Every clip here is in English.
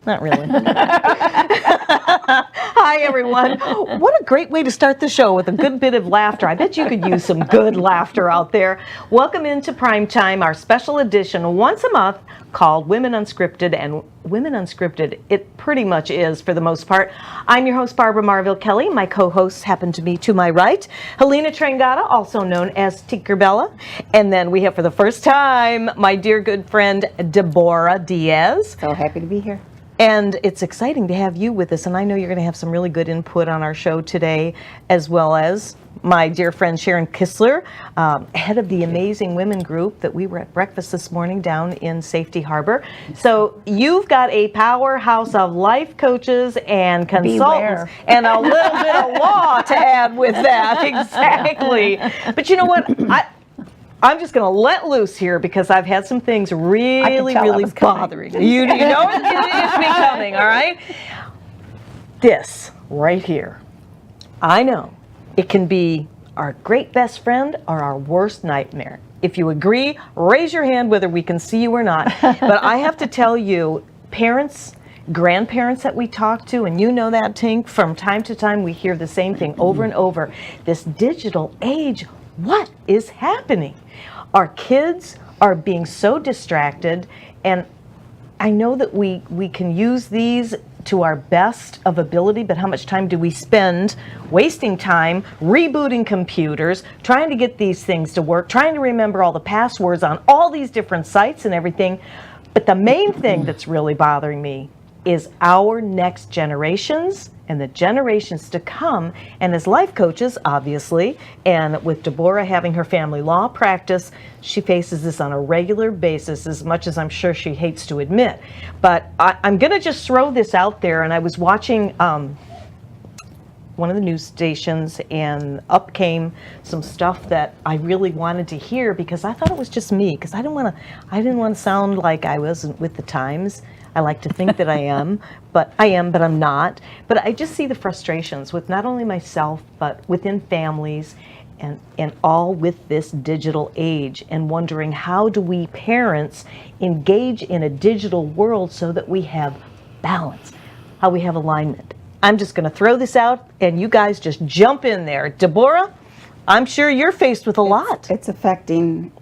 Not really. Hi, everyone. What a great way to start the show with a good bit of laughter. I bet you could use some good laughter out there. Welcome into Primetime, our special edition once a month called Women Unscripted. And Women Unscripted, it pretty much is for the most part. I'm your host, Barbara Marville-Kelly. My co-hosts happen to be to my right, Helena Trangata, also known as Tinkerbella. And then we have for the first time, my dear good friend, Debora Diaz. So happy to be here. And it's exciting to have you with us, and I know you're going to have some really good input on our show today, as well as my dear friend Sharon Kistler, head of the Amazing Women group that we were at breakfast this morning down in Safety Harbor. So you've got a powerhouse of life coaches and consultants and a little bit of law to add with that. Exactly. But you know what? I'm just going to let loose here because I've had some things really bothering you. You know it's becoming, all right? This right here, I know it can be our great best friend or our worst nightmare. If you agree, raise your hand whether we can see you or not. But I have to tell you, parents, grandparents that we talk to, and you know that, Tink, from time to time we hear the same thing over and over. This digital age, what is happening? Our kids are being so distracted, and I know that we can use these to our best of ability, but how much time do we spend wasting time rebooting computers, trying to get these things to work, trying to remember all the passwords on all these different sites and everything? But the main thing that's really bothering me is our next generations and the generations to come. And as life coaches, obviously, and with Debora having her family law practice, she faces this on a regular basis, as much as I'm sure she hates to admit. But I'm going to just throw this out there. And I was watching one of the news stations, and up came some stuff that I really wanted to hear because I thought it was just me, because I didn't want to sound like I wasn't with the times. I like to think that I am, but I'm not. But I just see the frustrations with not only myself, but within families and all with this digital age, and wondering how do we parents engage in a digital world so that we have balance, how we have alignment. I'm just going to throw this out and you guys just jump in there. Debora, I'm sure you're faced with a lot. It's affecting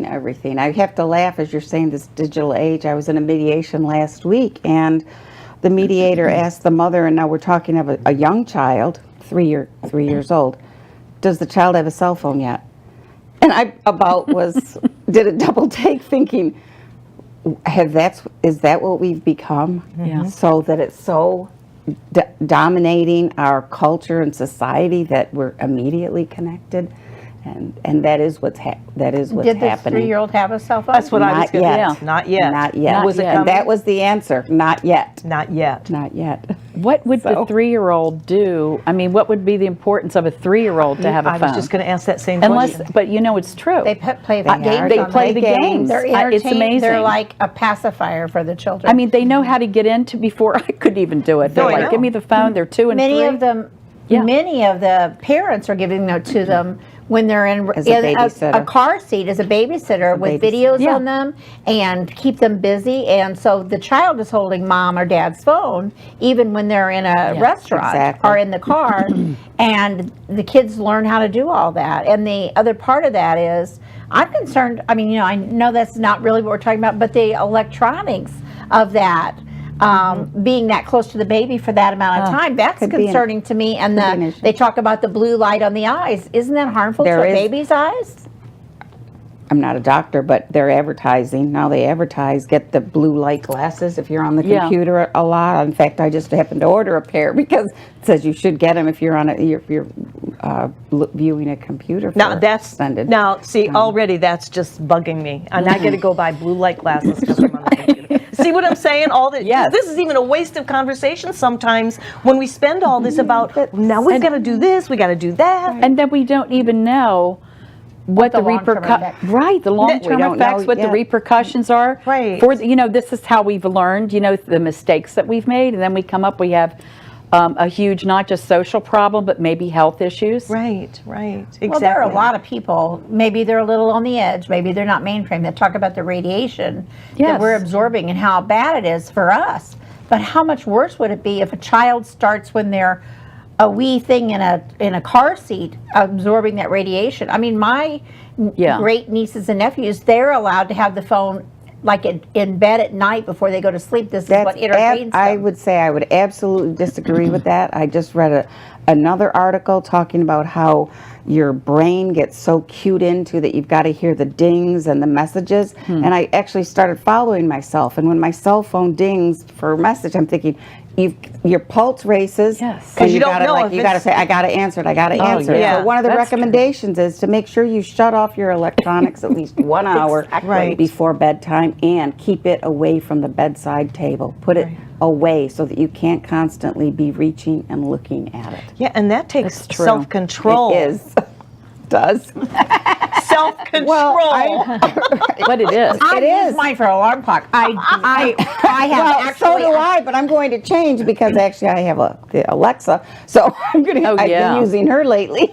everything. I have to laugh as you're saying this digital age. I was in a mediation last week, and the mediator asked the mother, and now we're talking of a young child, 3 years old, does the child have a cell phone yet? And I did a double take thinking, is that what we've become? Yeah. So that it's so dominating our culture and society that we're immediately connected, and that is what's happening. Did the 3-year-old have a cell phone? That's what I was going to say. Not yet. That was the answer. Not yet. Not yet. Not yet. What would the 3-year-old do? I mean, what would be the importance of a 3-year-old to have a phone? I was just going to ask that same question. But you know, it's true. They play games. They play the games. They're entertained. It's amazing. They're like a pacifier for the children. I mean, they know how to get into before I could even do it. They're like, give me the phone. They're 2 and 3. Many of the parents are giving it to them when they're in a car seat as a babysitter with videos on them and keep them busy. And so the child is holding mom or dad's phone even when they're in a restaurant or in the car. And the kids learn how to do all that. And the other part of that is, I'm concerned, I mean, I know that's not really what we're talking about, but the electronics of that, being that close to the baby for that amount of time, that's concerning to me. And they talk about the blue light on the eyes. Isn't that harmful to a baby's eyes? I'm not a doctor, but they're advertising. Now they advertise, get the blue light glasses if you're on the computer a lot. In fact, I just happened to order a pair because it says you should get them if you're on if you're viewing a computer. Already that's just bugging me. And I got to go buy blue light glasses because I'm on the computer. See what I'm saying? This is even a waste of conversation sometimes when we spend all this about, now we've got to do this, we got to do that. And then we don't even know what the repercussions, the long-term effects, what the repercussions are. Right. This is how we've learned, the mistakes that we've made, and then we come up, we have a huge, not just social problem, but maybe health issues. Right, exactly. Well, there are a lot of people, maybe they're a little on the edge, maybe they're not mainstream, that talk about the radiation that we're absorbing and how bad it is for us. But how much worse would it be if a child starts when they're a wee thing in a car seat absorbing that radiation? I mean, my great nieces and nephews, they're allowed to have the phone like in bed at night before they go to sleep. This is what entertains them. I would say I would absolutely disagree with that. I just read another article talking about how your brain gets so cued into that you've got to hear the dings and the messages. And I actually started following myself. And when my cell phone dings for a message, I'm thinking, your pulse races. Yes. And You don't know if you got to say, I got to answer it, I got to answer it. yeah. So one of the That's recommendations is to make sure you shut off your electronics at least 1 hour Right. before bedtime, and keep it away from the bedside table. Put it away so that you can't constantly be reaching and looking at it. Yeah, and that takes That's true. self-control. It is. Does. Self-control. But it is. I use mine for alarm clock. I have actually. So do I, but I'm going to change because actually I have the Alexa, so I've been using her lately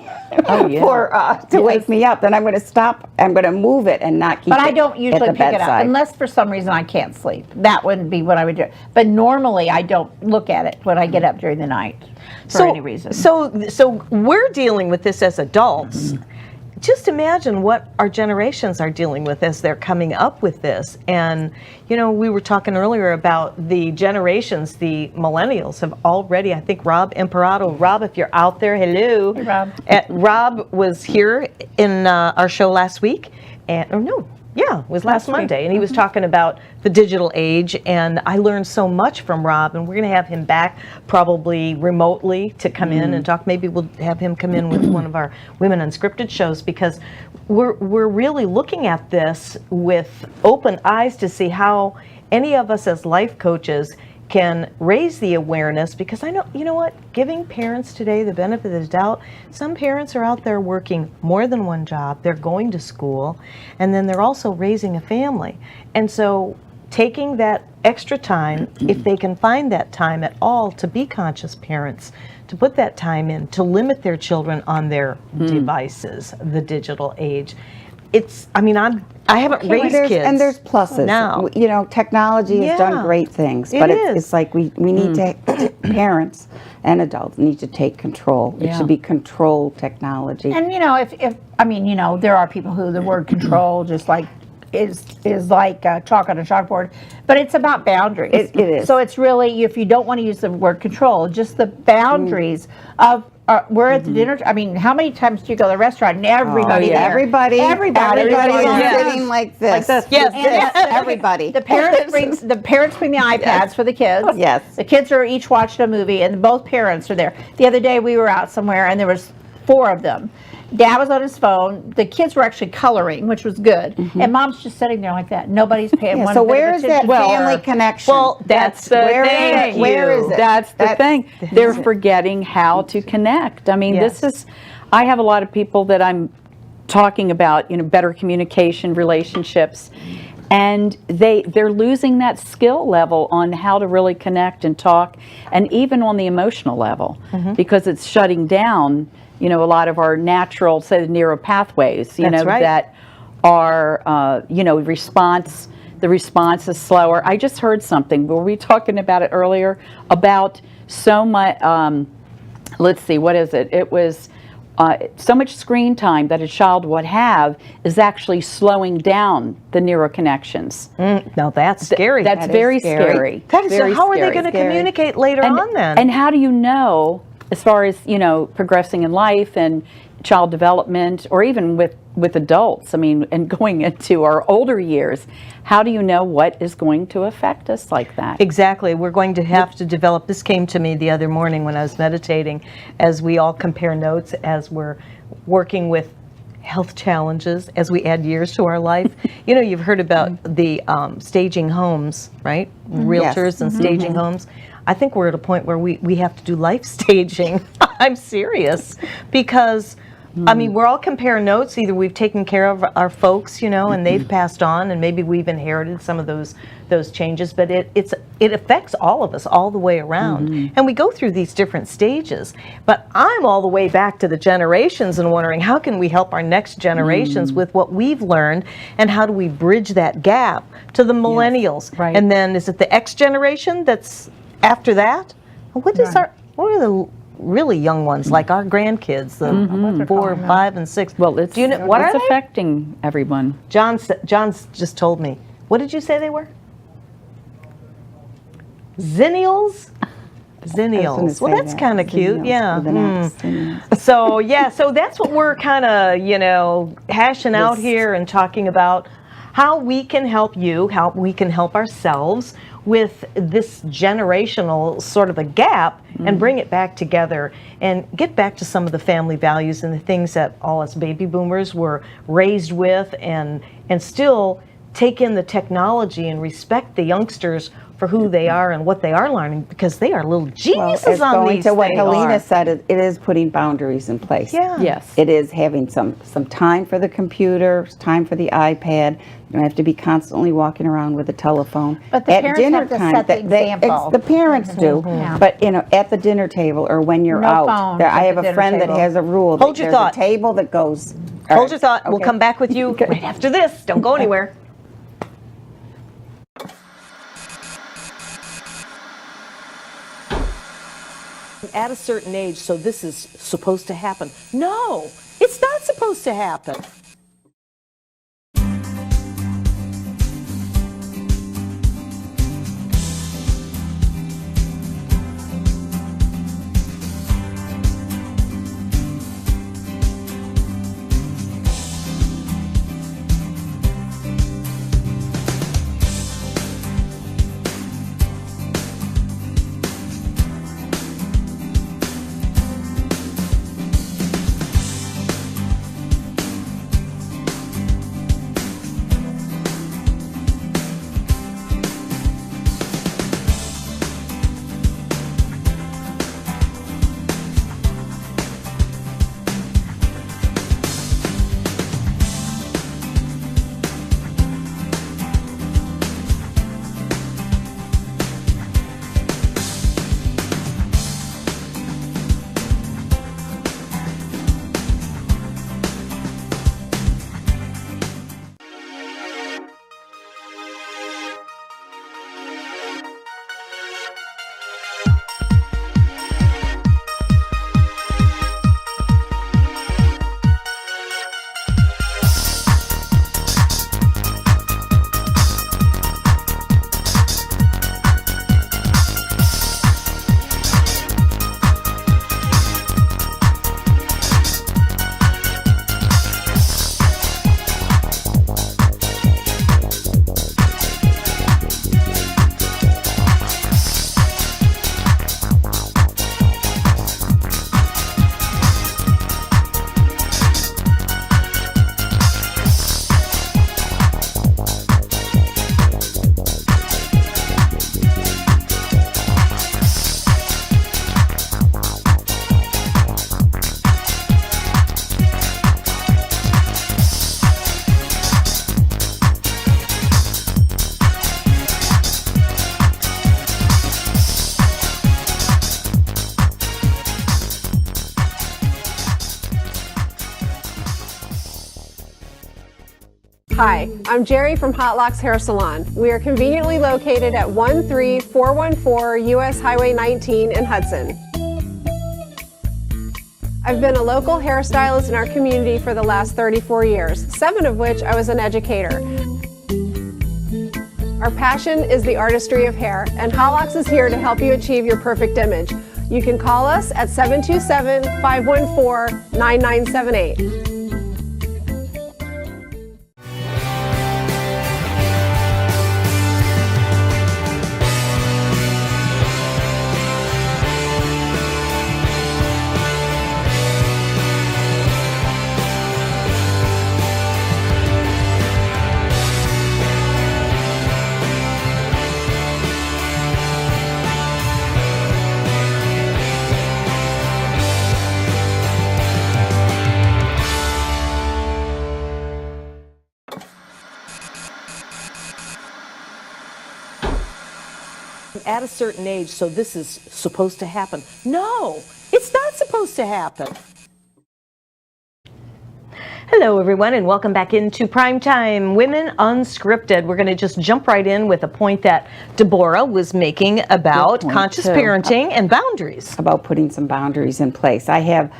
to wake me up. Then I'm going to stop. I'm going to move it and not keep it. But I don't usually pick it up unless for some reason I can't sleep. That wouldn't be what I would do. But normally I don't look at it when I get up during the night for any reason. So we're dealing with this as adults. Just imagine what our generations are dealing with as they're coming up with this. And, you know, we were talking earlier about the generations, the millennials have already, I think Rob Imperato, Rob, if you're out there, hello. Hey, Rob. Rob was here in our show last week. It was last Monday, and he was talking about the digital age, and I learned so much from Rob, and we're going to have him back probably remotely to come in and talk. Maybe we'll have him come in with one of our Women Unscripted shows, because we're really looking at this with open eyes to see how any of us as life coaches can raise the awareness, because I know, you know what, giving parents today the benefit of the doubt, some parents are out there working more than one job, they're going to school, and then they're also raising a family. And so taking that extra time, if they can find that time at all to be conscious parents, to put that time in, to limit their children on their devices, the digital age. I haven't raised kids. And there's pluses. Now. You know, technology has done great things, but it's like we need to, parents and adults need to take control. It should be controlled technology. And, you know, there are people who the word control just like is like chalk on a chalkboard, but it's about boundaries. It is. So it's really, if you don't want to use the word control, just the boundaries of, we're at the dinner. I mean, how many times do you go to the restaurant and everybody there? Everybody is sitting like this. Yes. Everybody. The parents bring the iPads for the kids. Yes. The kids are each watching a movie, and both parents are there. The other day we were out somewhere, and there was 4 of them. Dad was on his phone. The kids were actually coloring, which was good. And Mom's just sitting there like that. Nobody's paying one so bit where of is that attention. family connection? Well, that's the thing. Where is it? That's the thing. They're forgetting how to connect. I mean, I have a lot of people that I'm talking about, you know, better communication, relationships, and they're losing that skill level on how to really connect and talk, and even on the emotional level, because it's shutting down, you know, a lot of our natural, say, the neural pathways, that are, the response is slower. I just heard something. Were we talking about it earlier? About so much, let's see, what is it? It was so much screen time that a child would have is actually slowing down the neural connections. Now that's scary. That's very scary. So how are they going to communicate later on then? And how do you know, as far as, you know, progressing in life and child development, or even with adults, I mean, and going into our older years, how do you know what is going to affect us like that? Exactly. We're going to have to develop. This came to me the other morning when I was meditating, as we all compare notes as we're working with health challenges, as we add years to our life. You know, you've heard about the staging homes, right? Realtors and staging homes. I think we're at a point where we have to do life staging. I'm serious, because I mean, we're all comparing notes. Either we've taken care of our folks, you know, and they've passed on, and maybe we've inherited some of those changes, but it affects all of us all the way around. And we go through these different stages. But I'm all the way back to the generations and wondering, how can we help our next generations with what we've learned, and how do we bridge that gap to the millennials? Right. And then is it the X generation that's after that, what are the really young ones, like our grandkids, the 4, 5, and 6? Well, it's, do you know, what it's are they? affecting everyone. John's just told me. What did you say they were? Zennials? Zennials. Well, that's kind of cute. Yeah. So, yeah, so that's what we're kind of, you know, hashing out here and talking about, how we can help you, how we can help ourselves with this generational sort of a gap and bring it back together and get back to some of the family values and the things that all us baby boomers were raised with, and still take in the technology and respect the youngsters for who they are and what they are learning, because they are little geniuses on going these. To what Helena are. said, it is putting boundaries in place. Yeah. Yes. It is having some time for the computer, time for the iPad. You don't have to be constantly walking around with a telephone. But the at parents dinner have to time, set the example. the parents do, but you know, at the dinner table or when you're No out. phones I at have the a dinner friend that table. has a rule. Hold your There's thought. a table that goes. Hold your thought. We'll come back with you right after this. Don't go anywhere. At a certain age, so this is supposed to happen. No, it's not supposed to happen. Hi, I'm Jerry from Hot Locks Hair Salon. We are conveniently located at 13414 US Highway 19 in Hudson. I've been a local hairstylist in our community for the last 34 years, 7 of which I was an educator. Our passion is the artistry of hair, and Hot Locks is here to help you achieve your perfect image. You can call us at 727-514-9978. At a certain age, so this is supposed to happen. No, it's not supposed to happen. Hello, everyone, and welcome back into Primetime Women Unscripted. We're going to just jump right in with a point that Debora was making about conscious parenting and boundaries. About putting some boundaries in place. I have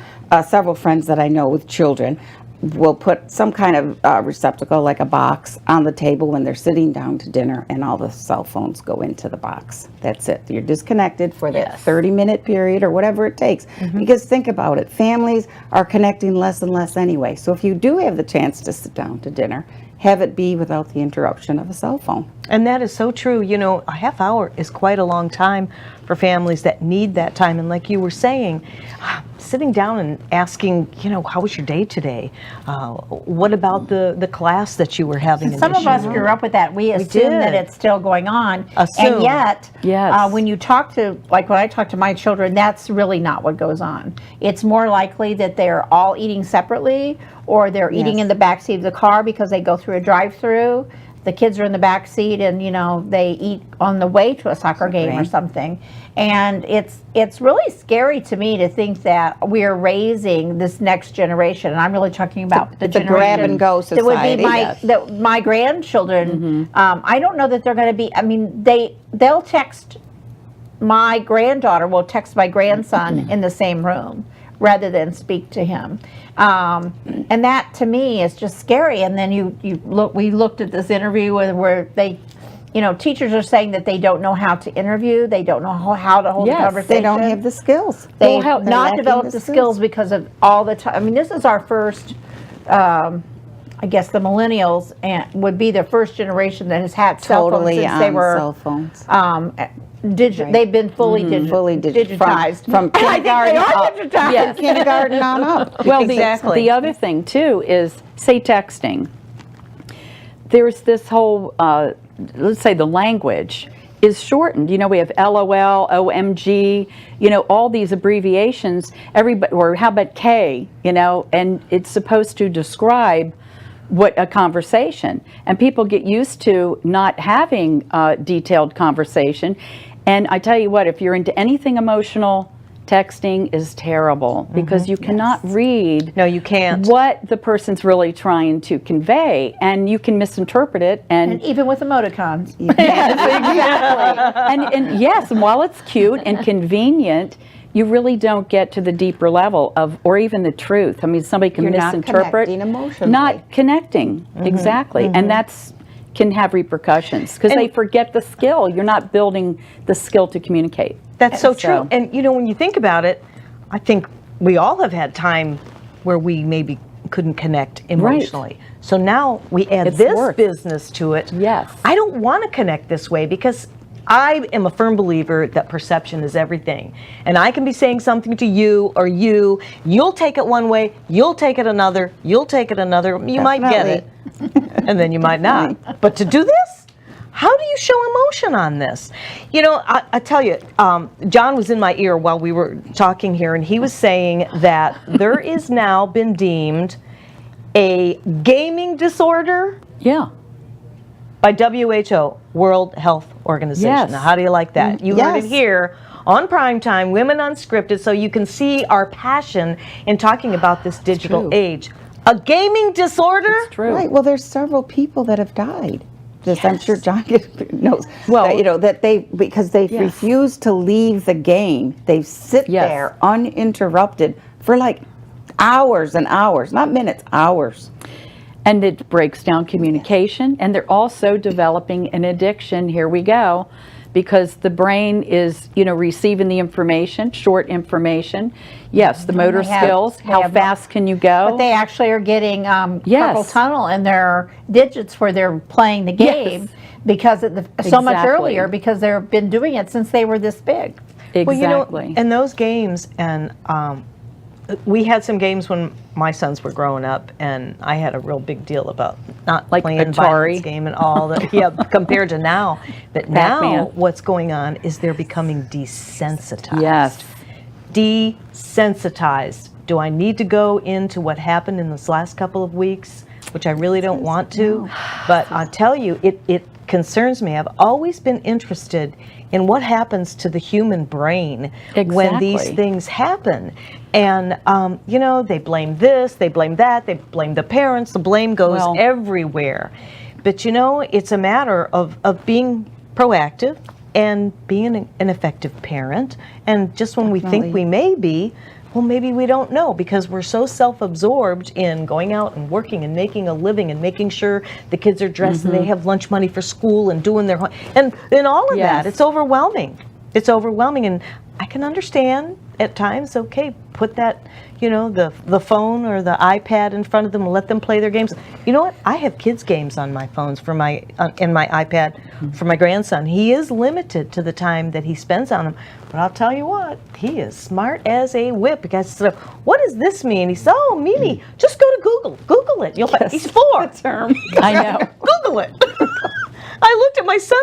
several friends that I know with children will put some kind of receptacle, like a box, on the table when they're sitting down to dinner, and all the cell phones go into the box. That's it. You're disconnected for that 30-minute period or whatever it takes. Because think about it, families are connecting less and less anyway. So if you do have the chance to sit down to dinner, have it be without the interruption of a cell phone. And that is so true. You know, a half hour is quite a long time for families that need that time. And like you were saying, sitting down and asking, you know, how was your day today? What about the class that you were having? Some of us grew up with that. We assume that it's still going on. And yet, when you talk to, like when I talk to my children, that's really not what goes on. It's more likely that they're all eating separately, or they're eating in the backseat of the car because they go through a drive-through. The kids are in the back seat, and you know they eat on the way to a soccer game or something. And it's really scary to me to think that we are raising this next generation. And I'm really talking about the generation grab and go society. That would be my grandchildren. I don't know that they're going to be. I mean, they'll text. My granddaughter will text my grandson in the same room rather than speak to him. And that to me is just scary. And then we looked at this interview where they, you know, teachers are saying that they don't know how to interview, they don't know how to hold a conversation. They don't have the skills. They've not developed the skills because of all the time. I mean, this is our first, I guess the millennials would be the first generation that has had cell phones since they were cell phones. They've been fully digitized. From kindergarten digitized. Kindergarten on up. Well, the other thing too is, say, texting. There's this whole, let's say the language is shortened. You know, we have LOL, OMG, you know, all these abbreviations, or how about K, you know, and it's supposed to describe what a conversation. And people get used to not having a detailed conversation. And I tell you what, if you're into anything emotional, texting is terrible because you cannot read what the person's really trying to convey, and you can misinterpret it. And even with emoticons. Exactly. and yes, and while it's cute and convenient, you really don't get to the deeper level of, or even the truth. I mean, somebody can misinterpret. Not connecting emotionally. Not connecting, exactly. And that's can have repercussions because they forget the skill. You're not building the skill to communicate. That's so true. And you know, when you think about it, I think we all have had time where we maybe couldn't connect emotionally. Right. So now we add this business to it. Yes. I don't want to connect this way because I am a firm believer that perception is everything. And I can be saying something to you or you'll take it one way, you'll take it another, you'll take it another. You might get it, and then you might not. But to do this, how do you show emotion on this? You know, I tell you, John was in my ear while we were talking here, and he was saying that there is now been deemed a gaming disorder. Yeah. By WHO, World Health Organization. Yes. Now, how do you like that? You heard it here on Primetime, Women Unscripted, so you can see our passion in talking about this digital age. A gaming disorder? It's true. Right. Well, there's several people that have died. Yes. I'm sure John knows. Well, that, you know, that because they refuse to leave the game. They sit there uninterrupted for like hours and hours, not minutes, hours. And it breaks down communication, and they're also developing an addiction. Here we go, because the brain is, you know, receiving the information, short information. Yes, the motor skills. How fast can you go? But they actually are getting carpal tunnel in their digits where they're playing the game because so much earlier because they've been doing it since they were this big. Exactly. Well, you know, and those games, and we had some games when my sons were growing up, and I had a real big deal about not playing Atari violence game and all that. Compared to now. But now, what's going on is they're becoming desensitized. Yes. Desensitized. Do I need to go into what happened in this last couple of weeks, which I really don't want to? But I'll tell you, it concerns me. I've always been interested in what happens to the human brain when these things happen. And, they blame this, they blame that, they blame the parents, the blame goes everywhere. But, it's a matter of being proactive and being an effective parent. And just when we think we may be, well, maybe we don't know, because we're so self-absorbed in going out and working and making a living and making sure the kids are dressed and they have lunch money for school and doing their and all of that. It's overwhelming. It's overwhelming, and I can understand at times. Okay, put that, the phone or the iPad in front of them and let them play their games. You know what? I have kids' games on my phones in my iPad for my grandson. He is limited to the time that he spends on them. But I'll tell you what, he is smart as a whip. Because what does this mean? He said, "Oh, Mimi, just go to Google. Google it. You'll find." He's 4. Term. I know. Google it. I looked at my son.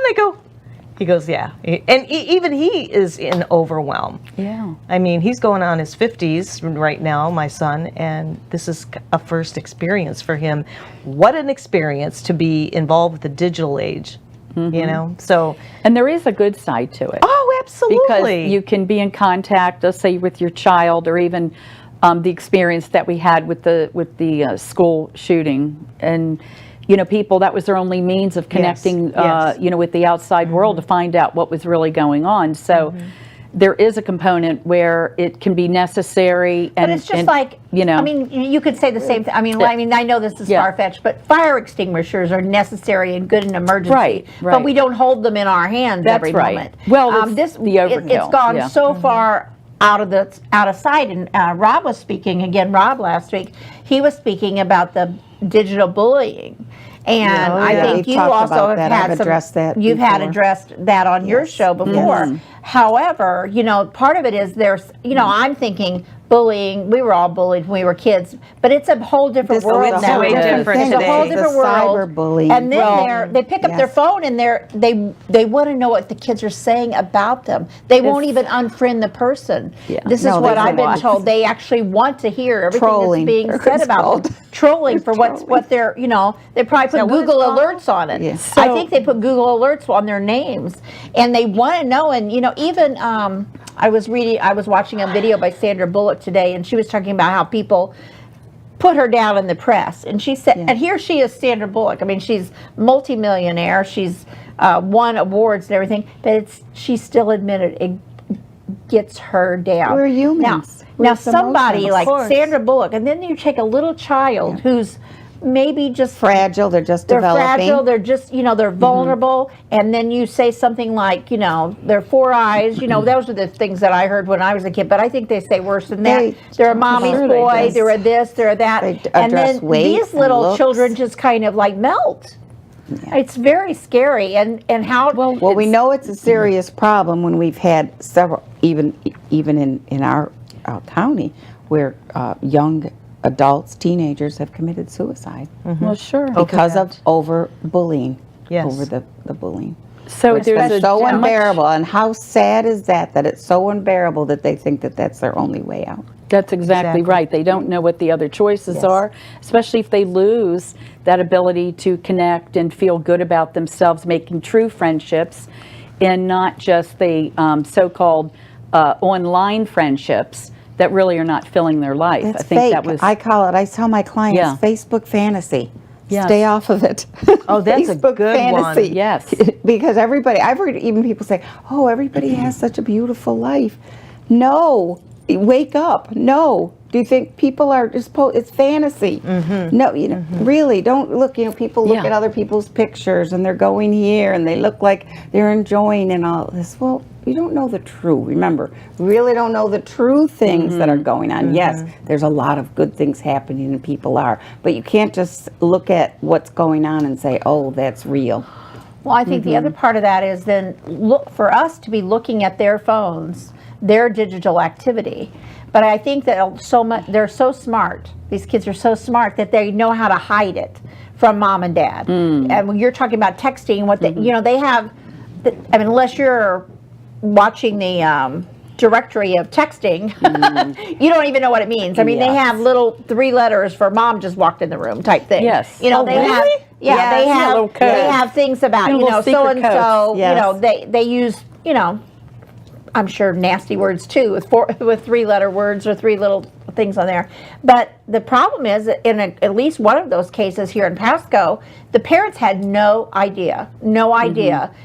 He goes, yeah. And even he is in overwhelm. Yeah. I mean, he's going on his 50s right now, my son, and this is a first experience for him. What an experience to be involved with the digital age, So. And there is a good side to it. Oh, absolutely. Because you can be in contact, let's say, with your child, or even the experience that we had with the school shooting, and people, that was their only means of connecting, with the outside world to find out what was really going on. So there is a component where it can be necessary. But it's just I mean, you could say the same thing. I mean, I know this is far-fetched, but fire extinguishers are necessary and good in emergency. Right. But we don't hold them in our hands every moment. Well, it's the overkill. It's gone so far out of sight. And Rob was speaking again. Rob last week, he was speaking about the digital bullying. And I think you also have had addressed that on your show before. However, part of it is there's, I'm thinking bullying. We were all bullied when we were kids, but it's a whole different world now. Way different It's a whole different world. Cyberbullying. And then they pick up their phone and they want to know what the kids are saying about them. They won't even unfriend the person. This is what I've been told. They actually want to hear everything that's being said about them. Trolling for what they're, they probably put Google alerts on it. Yeah. I think they put Google alerts on their names, and they want to know. And even I was watching a video by Sandra Bullock today, and she was talking about how people put her down in the press, and she said, and here she is, Sandra Bullock. I mean, she's multimillionaire, she's won awards and everything, but she still admitted it gets her down. We're humans. Now somebody like Sandra Bullock, and then you take a little child who's maybe just fragile, they're developing. They're just, they're vulnerable, and then you say something like, they're 4 eyes, those are the things that I heard when I was a kid, but I think they say worse than that. They're a mommy's boy, they're a this, they're a that, and then these little children just kind of melt. Yeah. It's very scary, and how well we know it's a serious problem when we've had several, even in our county, where young adults, teenagers have committed suicide. Well, sure, because of over bullying. Yes. Over the bullying. So there's so unbearable, and how sad is that it's so unbearable that they think that that's their only way out. That's exactly right. They don't know what the other choices are, especially if they lose that ability to connect and feel good about themselves, making true friendships, and not just the so-called online friendships that really are not filling their life. That's I think fake. that was. I tell my clients Facebook fantasy. Yes. Stay off of it. Oh, that's Facebook a good fantasy. one. Yes. Because I've heard even people say, "Oh, everybody has such a beautiful life." No, wake up. No. Do you think people are just it's fantasy? No, really don't look. People look at other people's pictures and they're going here and they look like they're enjoying and all this. Well, you don't know the true. Remember, we really don't know the true things that are going on. Yes, there's a lot of good things happening and people are, but you can't just look at what's going on and say, "Oh, that's real." Well, I think the other part of that is then look for us to be looking at their phones, their digital activity. But I think that they're so smart. These kids are so smart that they know how to hide it from mom and dad. And when you're talking about texting, what they have. I mean, unless you're watching the directory of texting, you don't even know what it means. I mean, they have little 3 letters for "mom just walked in the room" type thing. Yes. They have. Yeah, they have little codes. they have things about Little secret so and so. codes. Yes. They use I'm sure nasty words too with 3-letter words or 3 little things on there. But the problem is that in at least one of those cases here in Pasco, the parents had no idea,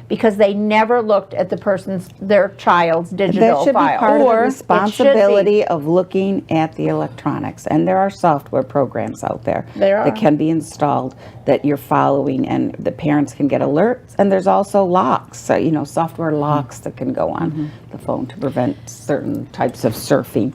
because they never looked at their child's digital That should file. be part of the Or it should responsibility be. of looking at the electronics. And there are software programs out there There are. that can be installed that you're following, and the parents can get alerts. And there's also locks, so, software locks that can go on the phone to prevent certain types of surfing.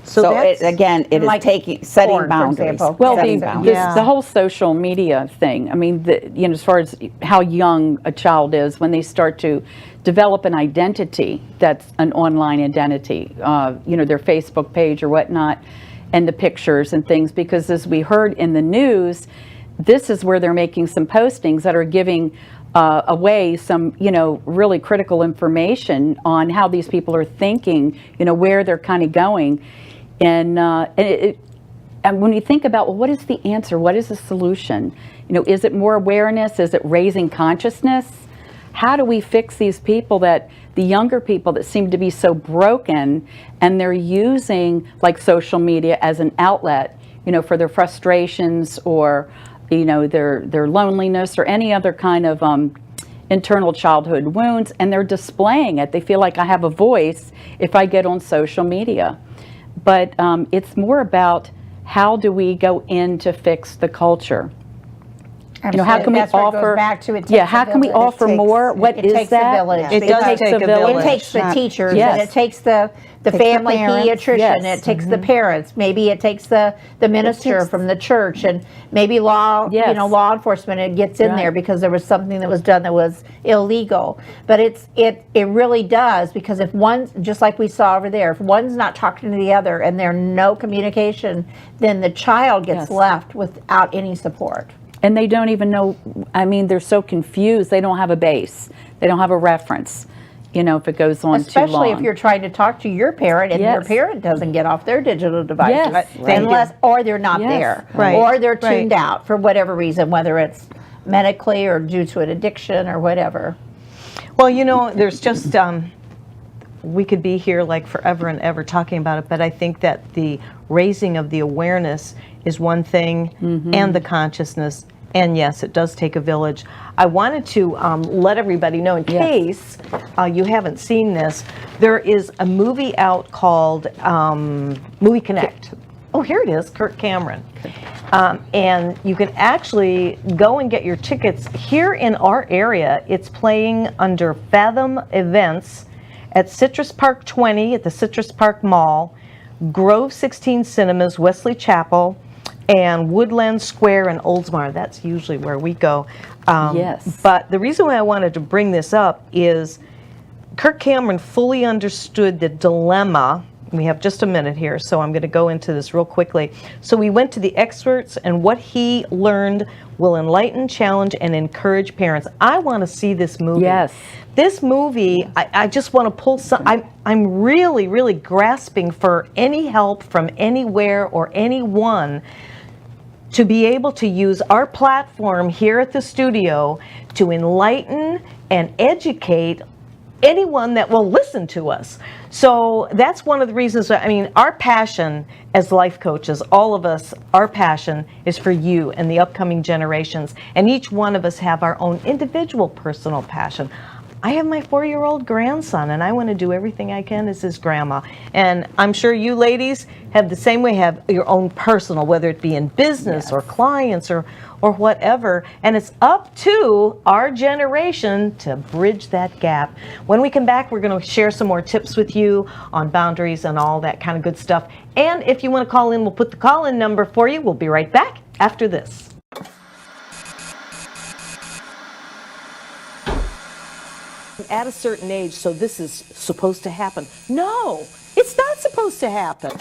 So it is like setting porn, for boundaries. example. Well, setting boundaries. the whole social media thing. I mean, as far as how young a child is when they start to develop an identity that's an online identity, their Facebook page or whatnot, and the pictures and things. Because as we heard in the news, this is where they're making some postings that are giving away some, really critical information on how these people are thinking, where they're kind of going. And when you think about, well, what is the answer? What is the solution? Is it more awareness? Is it raising consciousness? How do we fix these people, the younger people that seem to be so broken, and they're using like social media as an outlet, for their frustrations or, their loneliness or any other kind of internal childhood wounds, and they're displaying it. They feel like I have a voice if I get on social media. But it's more about how do we go in to fix the culture? How can we That's where it goes offer? back to it takes how a can we village. offer more? What It is takes that? a village. It does Because take a village. It takes the teachers, Yes. and it takes the family parents. pediatrician, Yes. it takes the parents, maybe it takes the minister from the church, and maybe law enforcement, it gets in there because there was something that was done that was illegal. But it really does, because if one's, just like we saw over there, if one's not talking to the other and there's no communication, then the child gets left without any support. And they don't even know, they're so confused. They don't have a base. They don't have a reference, if it goes on too long. Especially if you're trying to talk to your parent and your parent doesn't get off their digital device. Yes. Or they're not there. Right. Or they're tuned out for whatever reason, whether it's medically or due to an addiction or whatever. Well, there's just, we could be here like forever and ever talking about it, but I think that the raising of the awareness is one thing, and the consciousness. And yes, it does take a village. I wanted to let everybody know, in case you haven't seen this, there is a movie out called Movie Connect. Oh, here it is, Kirk Cameron. And you can actually go and get your tickets. Here in our area, it's playing under Fathom Events at Citrus Park 20 at the Citrus Park Mall, Grove 16 Cinemas, Wesley Chapel, and Woodland Square in Oldsmar. That's usually where we go. Yes. But the reason why I wanted to bring this up is Kirk Cameron fully understood the dilemma. We have just a minute here, so I'm going to go into this real quickly. So we went to the experts, and what he learned will enlighten, challenge, and encourage parents. I want to see this movie. Yes. This movie, I just want to pull some, I'm really, really grasping for any help from anywhere or anyone to be able to use our platform here at the studio to enlighten and educate anyone that will listen to us. So that's one of the reasons, our passion as life coaches, all of us, our passion is for you and the upcoming generations. And each one of us have our own individual personal passion. I have my 4-year-old grandson, and I want to do everything I can as his grandma. And I'm sure you ladies have the same way, have your own personal, whether it be in business or clients or whatever. And it's up to our generation to bridge that gap. When we come back, we're going to share some more tips with you on boundaries and all that kind of good stuff. And if you want to call in, we'll put the call-in number for you. We'll be right back after this. At a certain age, so this is supposed to happen. No, it's not supposed to happen.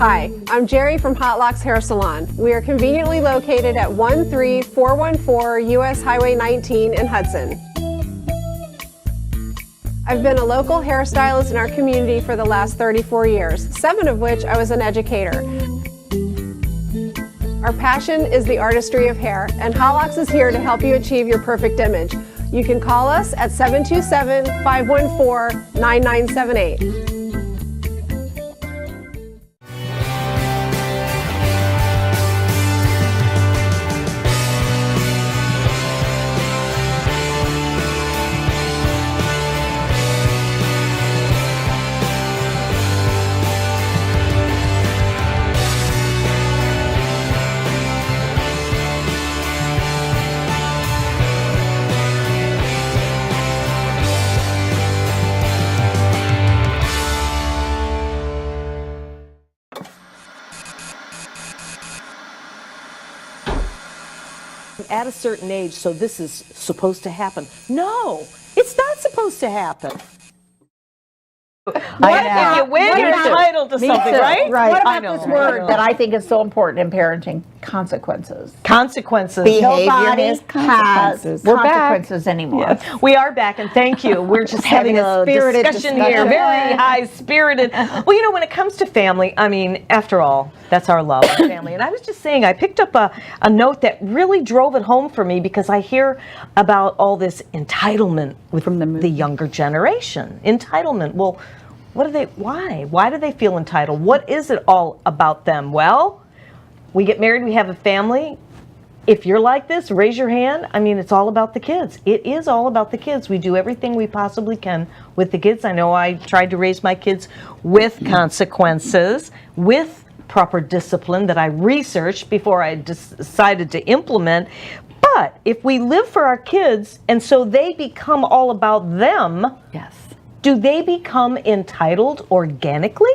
Hi, I'm Jerry from Hot Locks Hair Salon. We are conveniently located at 13414 US Highway 19 in Hudson. I've been a local hairstylist in our community for the last 34 years, 7 of which I was an educator. Our passion is the artistry of hair, and Hot Locks is here to help you achieve your perfect image. You can call us at 727-514-9978. At a certain age, so this is supposed to happen. No, it's not supposed to happen. What if you win, you're entitled to something, right? Right. What I about know, this word that I think is so important in parenting? Consequences. Consequences. Behavior Nobody has has consequences. consequences anymore. Yes. We are back, and thank you. We're just having a spirited discussion here, very high-spirited. Well, you know, when it comes to family, I mean, after all, that's our love, our family. And I was just saying, I picked up a note that really drove it home for me because I hear about all this entitlement from the younger generation. Entitlement. Well, what do they? Why? Why do they feel entitled? What is it all about them? Well, we get married, we have a family. If you're like this, raise your hand. I mean, it's all about the kids. It is all about the kids. We do everything we possibly can with the kids. I know I tried to raise my kids with consequences, with proper discipline that I researched before I decided to implement. But if we live for our kids and so they become all about them, Yes. do they become entitled organically?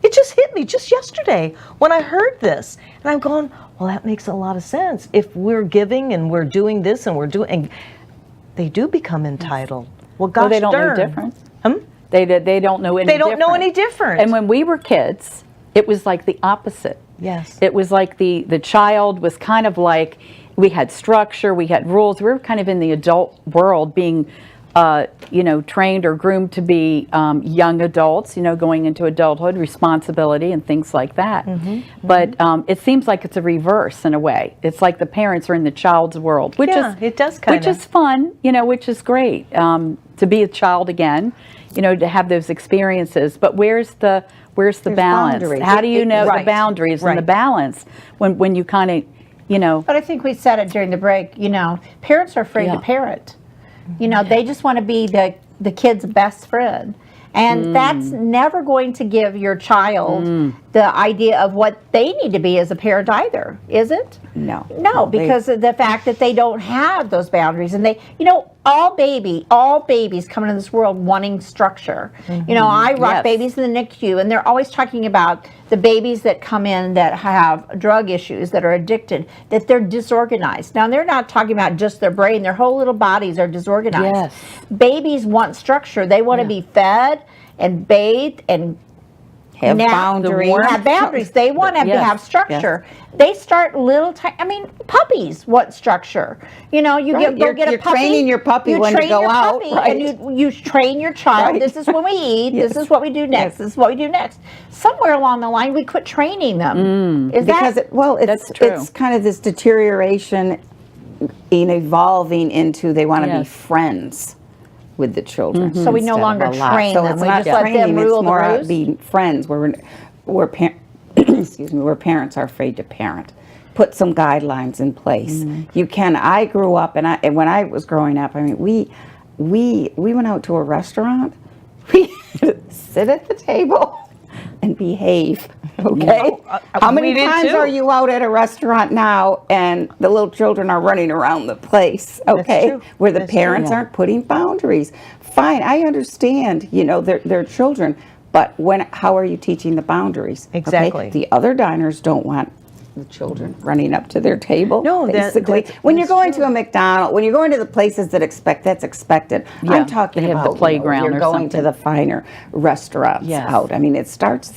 It just hit me just yesterday when I heard this. And I'm going, well, that makes a lot of sense. If we're giving and we're doing this and we're doing, and they do become entitled. Well, gosh They don't darn. know different. Hmm? They don't know any They don't know different. any different. And when we were kids, it was like the opposite. Yes. It was like the child was kind of like, we had structure, we had rules. We were kind of in the adult world being, trained or groomed to be young adults, going into adulthood, responsibility and things like that. But it seems like it's a reverse in a way. It's like the parents are in the child's world, which it does kind which is fun, which is great to be a child again, to have those experiences. But where's the balance? boundaries. How do you know Right. the boundaries and the Right. balance when you kind of, But I think we said it during the break, parents are afraid to parent. They just want to be the kid's best friend. And that's never going to give your child the idea of what they need to be as a parent either, is it? No. No, because of the fact that they don't have those boundaries. And they, all babies come into this world wanting structure. I rock Yes. babies in the NICU, and they're always talking about the babies that come in that have drug issues, that are addicted, that they're disorganized. Now, they're not talking about just their brain. Their whole little bodies are disorganized. Yes. Babies want structure. They want to be fed and bathed and Have boundaries. have boundaries. They want to Yes. have structure. They start puppies want structure. You go Right. get a You're puppy. training your puppy you when to train go your out, puppy, right. and you train your child. Right. This is when we eat. Yes. This is what we do next. Yes. This is what we do next. Somewhere along the line, we quit training them. Is Because that? That's true. it's kind of this deterioration in evolving into they want to be Yes. friends with the children. So we no instead of longer a lot. train So them. it's We not just let them training, rule it's the more roost? being friends where excuse me, where parents are afraid to parent. Put some guidelines in place. You can. I grew up, and when I was growing up, I mean, we went out to a restaurant. We had to sit at the table and behave. Okay. How we many did times too. are you out at a restaurant now, and the little children are running around the place? Okay, true. where the That's parents true. aren't putting boundaries. Fine, I understand. They're children. But how are you teaching the boundaries? Okay? Exactly. The other diners don't want the children running up to their table. No, basically. When you're going to a McDonald's, when you're going to the places that that's expected. Yeah, I'm talking they have the about playground you're or going to something. the finer restaurants Yes. out. I mean, it starts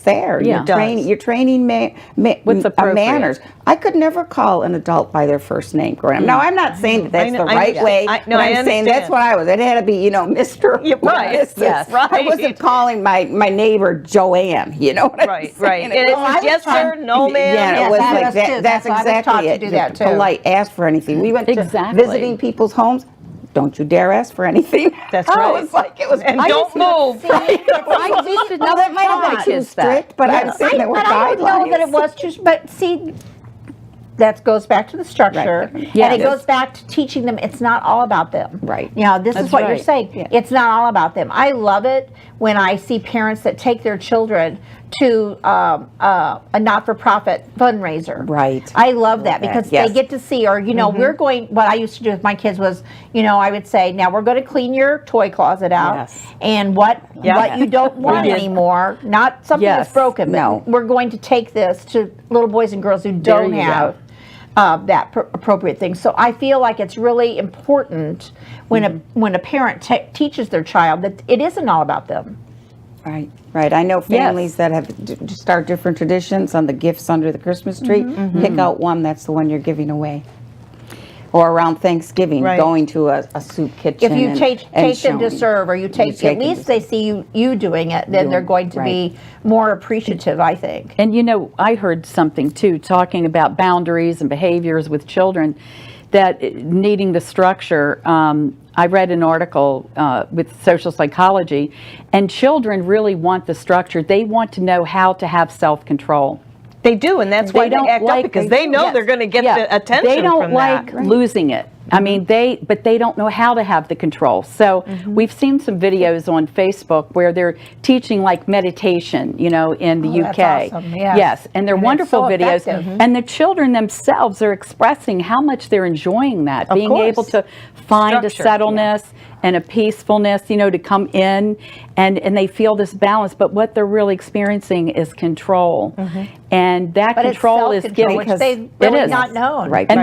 there. Yeah. You're training What's appropriate. manners. I could never call an adult by their first name, Graham. Now, I'm not saying that that's the right way. I but I'm saying that's what I was. It had to be, Mr. Right. Mrs. Yes. Right. I wasn't calling my neighbor Joanne. You know what I'm Right, saying? right. And it was yes, sir, no, ma'am. Yeah, it was that like was that. too. That's I was taught exactly to it. do Just that, too. polite, ask for anything. We went to Exactly. visiting people's homes. Don't you dare ask for anything. That's Oh, right. It's like it was. And I don't just- move. I used to Well, that might have been too kids that. strict, but I'm saying there were but I guidelines. don't know that it was too. But see, that goes back to the structure, Right. Yes. and it goes back to teaching them it's not all about them. Right. This That's is what you're right. saying. Yeah. It's not all about them. I love it when I see parents that take their children to a not-for-profit fundraiser. Right. I love that that. because Yes. they get to see, or we're going. What I used to do with my kids was, I would say, now we're going to clean your toy closet out, Yes. and what you don't want anymore, not something Yes. that's broken, but No. we're going to take this to little boys and girls who There don't you have that appropriate thing. So I feel like it's really important when a parent teaches their child that it isn't all about them. Right, right. I know families that have start different traditions on the gifts under the Christmas tree. Pick out one that's the one you're giving away. Or around Thanksgiving, Right. going to a soup kitchen. If you and take them to showing. serve, or you take take at them least to they see you doing it, then they're going to be more appreciative, I think. And I heard something too, talking about boundaries and behaviors with children, that needing the structure. I read an article with social psychology, and children really want the structure. They want to know how to have self-control. They do, and that's why they act up, because they know they're going to get the attention They don't from like that. losing it. I mean, but they don't know how to have the control. So we've seen some videos on Facebook where they're teaching like meditation, in the UK. that's awesome, yes. Yes, and they're And it's wonderful so videos. effective. And the children themselves are expressing how much they're enjoying that, being course. able to find a Structure, settledness and a peacefulness, to come in, and they feel this balance. But what they're really experiencing is control, and that But control it's is self-control, given. which they've It really is. not known. Right. And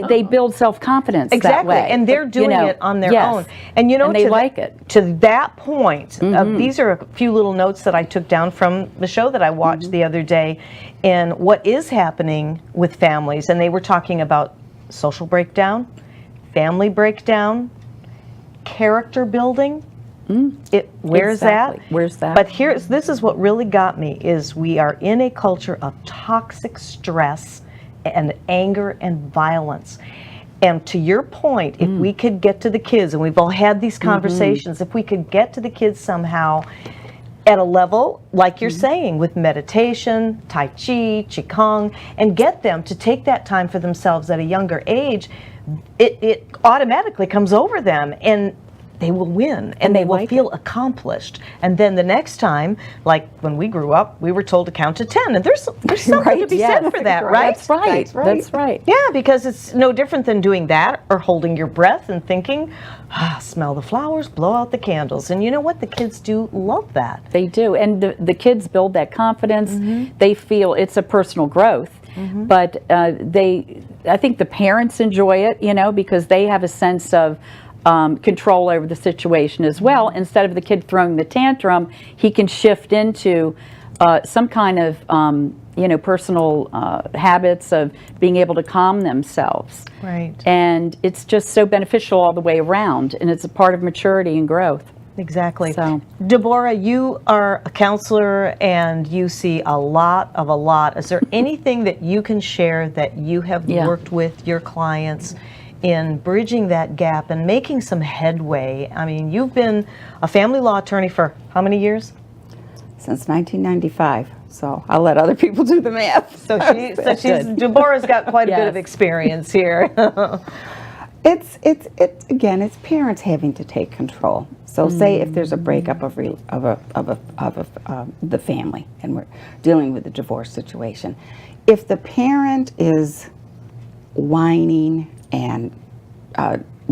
they build self-confidence that Exactly, way. and they're doing it on their yes. own. And they to like it. To that point, these are a few little notes that I took down from the show that I watched the other day, and what is happening with families. And they were talking about social breakdown, family breakdown, character building. Where's Exactly. that? Where's that? But this is what really got me, is we are in a culture of toxic stress and anger and violence. And to your point, if we could get to the kids, and we've all had these conversations, if we could get to the kids somehow at a level, like you're saying, with meditation, Tai Chi, Qigong, and get them to take that time for themselves at a younger age, it automatically comes over them, and they will win, and they will like feel accomplished. And then the next time, like when we grew up, we were told to count to 10, and there's something to be said for that, right? That's right. That's right. Yeah, because it's no different than doing that or holding your breath and thinking, smell the flowers, blow out the candles. And you know what? The kids do love that. They do, and the kids build that confidence. They feel it's a personal growth, but I think the parents enjoy it, because they have a sense of control over the situation as well. Instead of the kid throwing the tantrum, he can shift into some kind of personal habits of being able to calm themselves. Right. And it's just so beneficial all the way around, and it's a part of maturity and growth. Exactly. So. Debora, you are a counselor and you see a lot. Is there anything that you can share that you have worked with your clients in bridging that gap and making some headway? I mean, you've been a family law attorney for how many years? Since 1995. So I'll let other people do the math. So Debora's got quite a bit of experience here. It's parents having to take control. So say if there's a breakup of the family, and we're dealing with a divorce situation, if the parent is whining and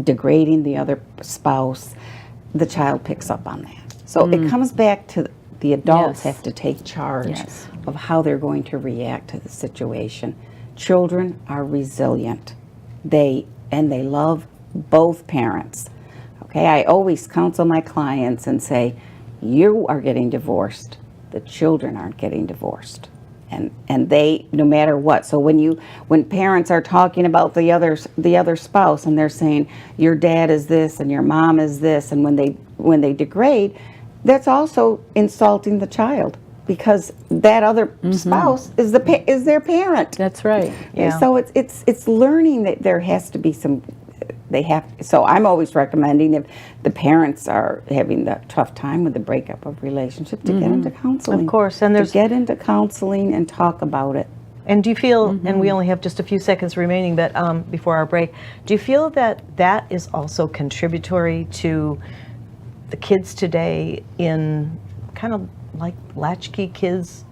degrading the other spouse, the child picks up on that. So it comes back to The adults Yes. have to take charge Yes. of how they're going to react to the situation. Children are resilient. They love both parents. Okay, I always counsel my clients and say, you are getting divorced. The children aren't getting divorced. And they, no matter what. So when parents are talking about the other spouse and they're saying your dad is this and your mom is this, and when they degrade, that's also insulting the child, because that other spouse is their parent. That's right. Yeah. So it's learning that there has to be some. So I'm always recommending, if the parents are having the tough time with the breakup of relationship, to get into counseling. Of course, and to get into counseling and talk about it. And do you feel, and we only have just a few seconds remaining, but before our break, do you feel that that is also contributory to the kids today in kind of like latchkey kids,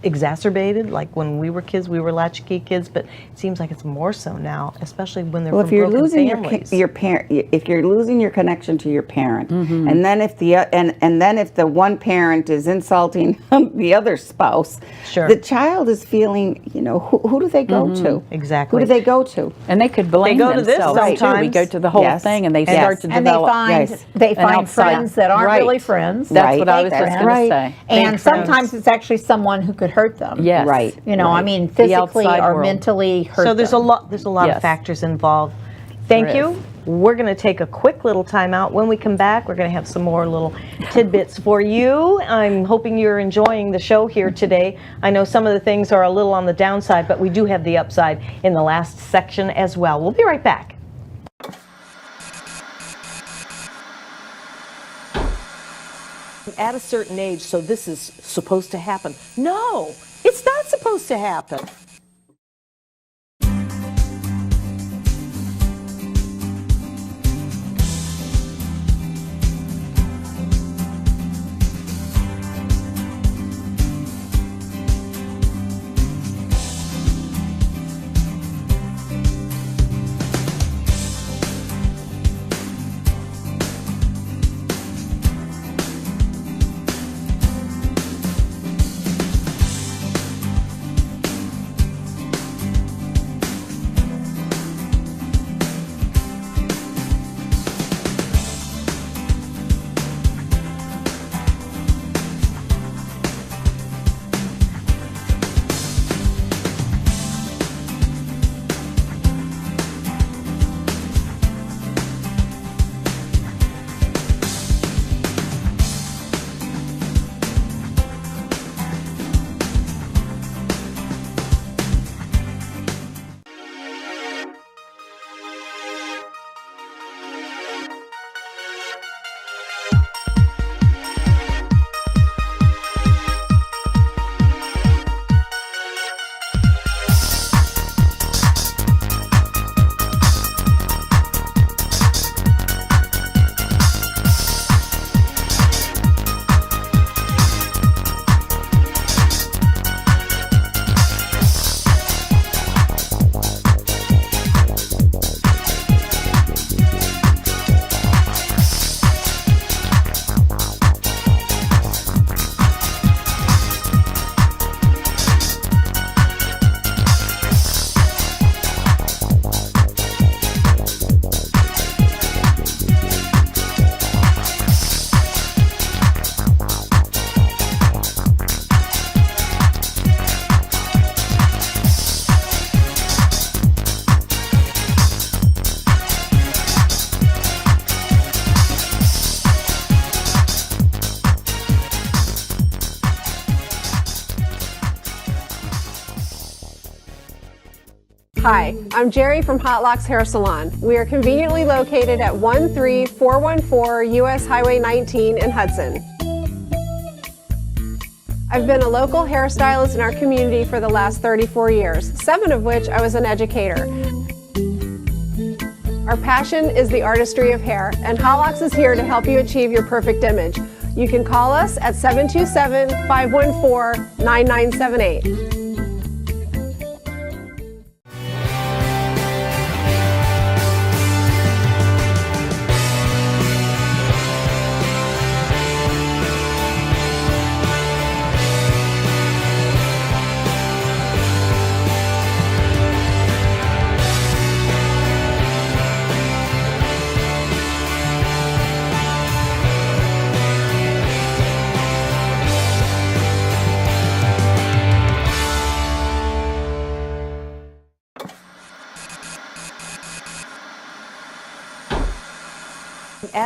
exacerbated? Like when we were kids, we were latchkey kids, but it seems like it's more so now, especially when they're Well, from if you're broken losing families. your parent, if you're losing your connection to your parent, and then if the one parent is insulting the other spouse, Sure. the child is feeling, who do they go to? Exactly. Who do they go to? And they could blame go to this themselves too. We sometimes. go to the whole Yes. thing, and they Yes. start to And they develop. find Yes. they An find outside- friends that aren't Right. really friends. That's Right. what I was Fake just friends. going to Right. say. And Fake sometimes friends. it's actually someone who could hurt them. Yes. Right. I mean, physically outside or world. mentally hurt So there's them. there's a lot of Yes. factors involved. Thank There you. is. We're going to take a quick little time out. When we come back, we're going to have some more little tidbits for you. I'm hoping you're enjoying the show here today. I know some of the things are a little on the downside, but we do have the upside in the last section as well. We'll be right back. At a certain age, so this is supposed to happen. No, it's not supposed to happen. Hi, I'm Jerry from Hot Locks Hair Salon. We are conveniently located at 13414 US Highway 19 in Hudson. I've been a local hairstylist in our community for the last 34 years, 7 of which I was an educator. Our passion is the artistry of hair, and Hot Locks is here to help you achieve your perfect image. You can call us at 727-514-9978.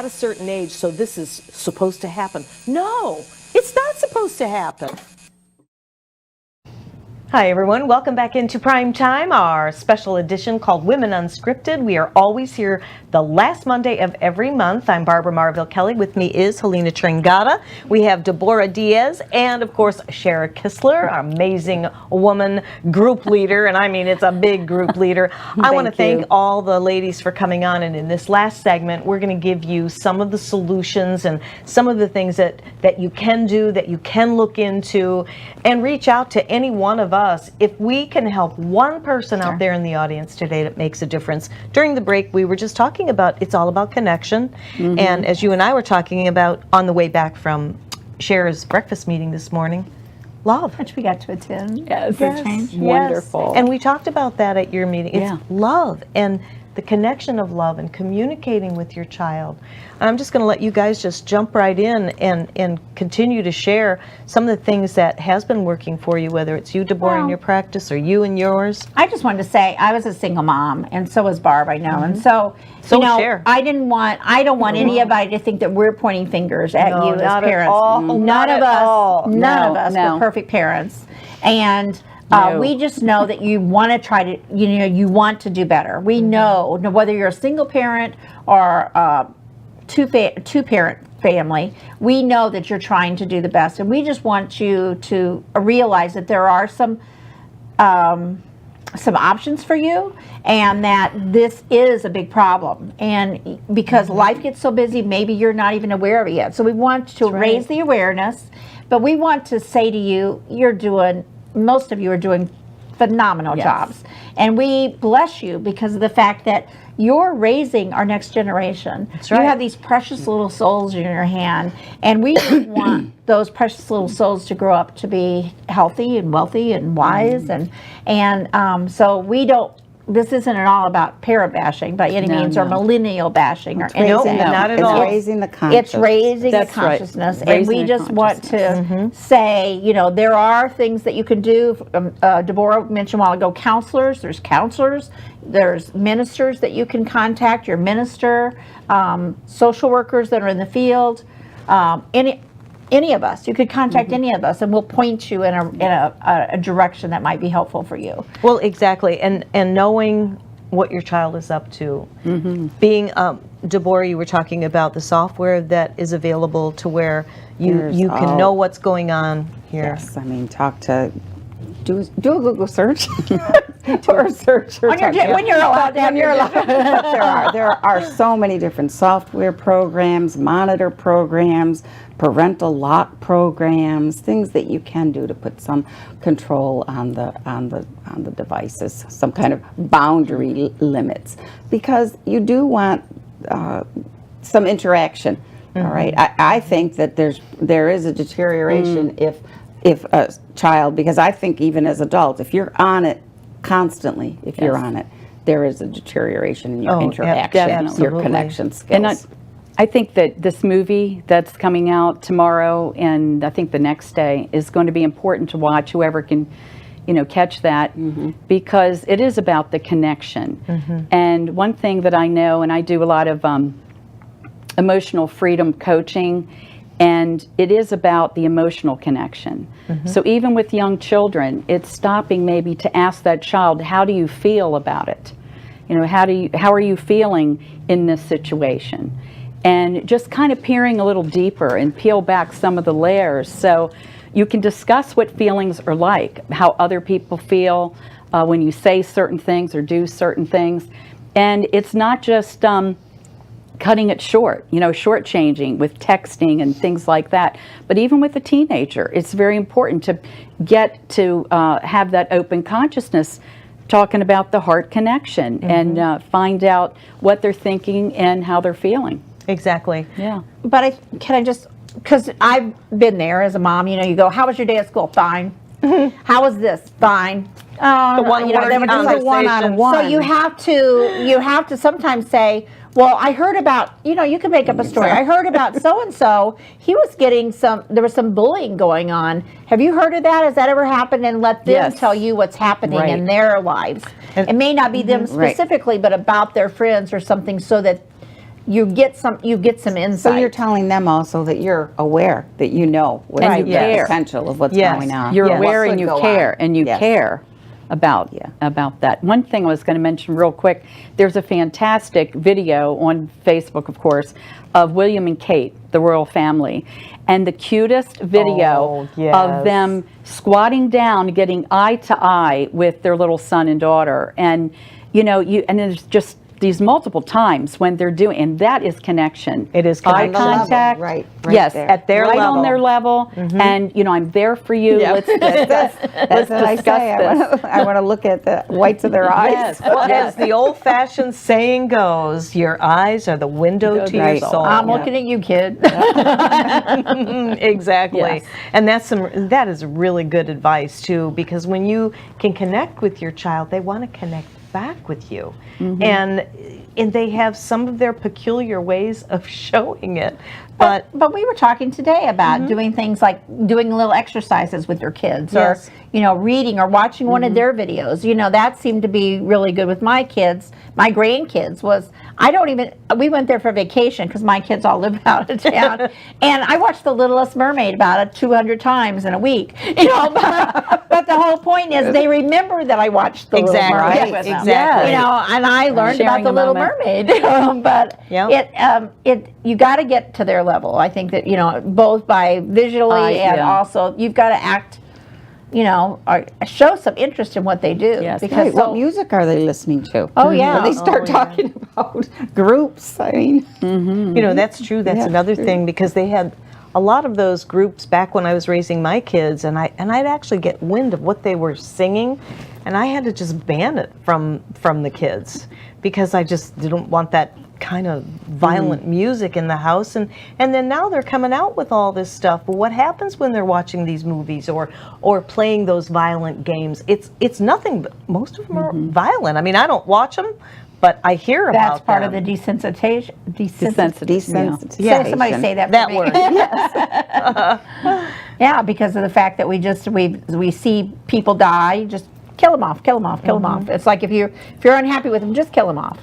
at a certain age, so this is supposed to happen. No, it's not supposed to happen. Hi everyone, welcome back into Prime Time, our special edition called Women Unscripted. We are always here the last Monday of every month. I'm Barbara Marville-Kelly. With me is Helena Trangata. We have Debora Diaz and of course Sharon Kistler, our amazing woman group leader, and I mean it's a big group leader. I want to thank all the ladies for coming on, and in this last segment we're going to give you some of the solutions and some of the things that you can do, that you can look into, and reach out to any one of us. If we can help one person out there in the audience today, that makes a difference. During the break, we were just talking about it's all about connection. And as you and I were talking about on the way back from Cher's breakfast meeting this morning, love. Which we got to attend. Yes, Yes. wonderful. And we talked about that at your meeting. It's love and the connection of love and communicating with your child. I'm just going to let you guys just jump right in and continue to share some of the things that has been working for you, whether it's you, Debora, in your practice or you and yours. I just wanted to say I was a single mom, and so was Barb, I know. And so, you know, share. I don't want anybody to think that we're pointing fingers at you as not at parents. all. None Not of at us, all. none of us No. were perfect parents. And No. we just know that you want to try to, you want to do better. We know whether you're a single parent or two-parent family, we know that you're trying to do the best. And we just want you to realize that there are some options for you, and that this is a big problem. And because life gets so busy, maybe you're not even aware of it yet. So we want to raise the awareness, but we want to say to you, most of you are doing phenomenal jobs. And we bless you because of the fact that you're raising our next generation. That's right. You have these precious little souls in your hand, and we just want those precious little souls to grow up to be healthy and wealthy and wise. And so we don't, this isn't at all about parent bashing by any means or millennial bashing or anything. Not at It's all. raising the consciousness. It's raising the That's right. consciousness, and Raising we the just want to say, there are things that you can do. Debora mentioned a while ago, counselors. There's ministers that you can contact. Your minister, social workers that are in the field, any of us. You could contact any of us, and we'll point you in a direction that might be helpful for you. Well, exactly, and knowing what your child is up to. Being, Debora, you were talking about the software that is available to where you can know what's going on here. Yes, I mean, do a Google search or a search. When you're allowed to have your There are so many different software programs, monitor programs, parental lock programs, things that you can do to put some control on the devices, some kind of boundary limits, because you do want some interaction. All right, I think that there is a deterioration if a child, because I think even as adults, if you're on it constantly, you're on it, there is a deterioration in your interaction, your connection skills. And I think that this movie that's coming out tomorrow and I think the next day is going to be important to watch, whoever can, catch that, because it is about the connection. And one thing that I know, and I do a lot of emotional freedom coaching, and it is about the emotional connection. So even with young children, it's stopping maybe to ask that child, how do you feel about it? How are you feeling in this situation? And just kind of peering a little deeper and peel back some of the layers so you can discuss what feelings are like, how other people feel when you say certain things or do certain things. And it's not just cutting it short, shortchanging with texting and things like that. But even with a teenager, it's very important to get to have that open consciousness, talking about the heart connection and find out what they're thinking and how they're feeling. Exactly. Yeah. But because I've been there as a mom, you go, how was your day at school? Fine. How was this? Fine. The one-word conversation. So you have to sometimes say, well, I heard about, you can make up a story. I heard about so-and-so, he was getting there was some bullying going on. Have you heard of that? Has that ever happened? And let them tell you what's happening in their lives. It may not be them specifically, but about their friends or something, so that you get some insight. So you're telling them also that you're aware, that you know what's And the you care. potential of what's Yes. going on. You're Yes. aware What and could you go care, on. and you Yes. care about that. One thing I was going to mention real quick, there's a fantastic video on Facebook, of course, of William and Kate, the royal family, and the cutest video Oh, yes. of them squatting down, getting eye to eye with their little son and daughter. And and there's just these multiple times when they're doing, and that is connection. It is eye connection. contact, Right yes, there. At their right level. on their level, and I'm there for you. Let's That's let's what I discuss say. this. I want to look at the whites of their eyes. Yes. Well, as the old-fashioned saying goes, your eyes are the window to your Right. soul. I'm looking at you, kid. Exactly. Yes. And that is really good advice too, because when you can connect with your child, they want to connect back with you. And they have some of their peculiar ways of showing it. But But we were talking today about doing things like doing little exercises with your kids, Yes. or reading or watching one of their videos. That seemed to be really good with my kids. My grandkids we went there for vacation because my kids all live out of town, and I watched The Littlest Mermaid about 200 times in a week. But the whole point is they remember that I watched The Little Exactly. Mermaid Right. with them. Exactly. And I learned about Sharing The a Little moment. Mermaid. But Yep. you got to get to their level. I think that both by visually and yeah. also you've got to act, or show some interest in what they do. Yes. Because Right, what music are they listening to? Oh, yeah. When they start talking about groups, I mean. that's true. That's Yeah, another true. thing, because they had a lot of those groups back when I was raising my kids, and I'd actually get wind of what they were singing, and I had to just ban it from the kids, because I just didn't want that kind of violent music in the house. And then now they're coming out with all this stuff. But what happens when they're watching these movies or playing those violent games? It's nothing but most of them are violent. I mean, I don't watch them, but I hear about them. that's part of the desensitization. Desensitization. Yeah. Somebody say that. That for me. word. Yeah, because of the fact that we see people die, just kill them off, kill them off, kill them off. It's like if you're unhappy with them, just kill them off.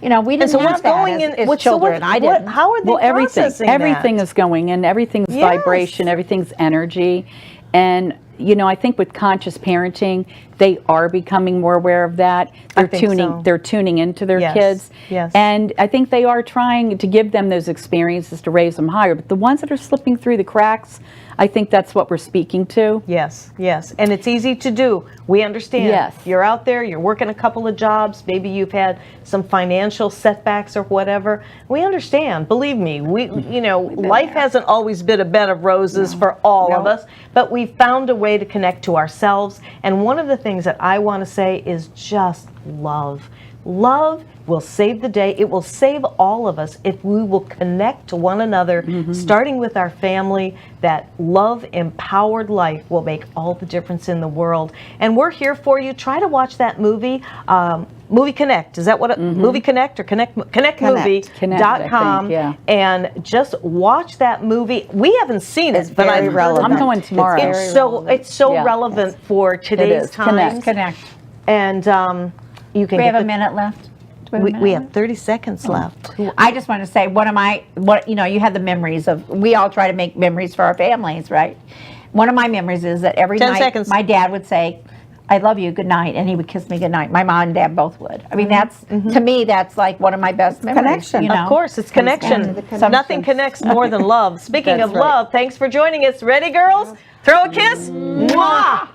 We didn't And so have what's that going as, in? as children. I didn't. How are they processing everything that? is going in, everything's Yes. vibration, everything's energy. And I think with conscious parenting, they are becoming more aware of that. I think so. They're tuning into their Yes, kids. yes. And I think they are trying to give them those experiences to raise them higher. But the ones that are slipping through the cracks, I think that's what we're speaking to. Yes, yes. And it's easy to do. We understand. Yes. You're out there, you're working a couple of jobs, maybe you've had some financial setbacks or whatever. We understand. Believe me, life hasn't always been a bed of roses for all of us, but we've found a way to connect to ourselves. And one of the things that I want to say is just love. Love will save the day. It will save all of us if we will connect to one another, starting with our family. That love-empowered life will make all the difference in the world. And we're here for you. Try to watch that movie, Movie Connect. Is that what Movie Connect or ConnectMovie.com? yeah. And just watch that movie. We haven't seen it, but very I've relevant. I'm going tomorrow. It's so Yeah. relevant for today's is. times. Connect. And you can We get have a minute left. Do have a minute we left? have 30 seconds left. I just want to say you had the memories of, we all try to make memories for our families, right? One of my memories is that every 10 night seconds. my dad would say, I love you, good night, and he would kiss me good night. My mom and dad both would. I mean, that's, to me, that's like one of my best memories. Connection. You know? Of course, it's down to connection. the connection. Nothing connects more than love. Speaking That's of right. love, thanks for joining us. Ready, girls? Throw a kiss. Mwah!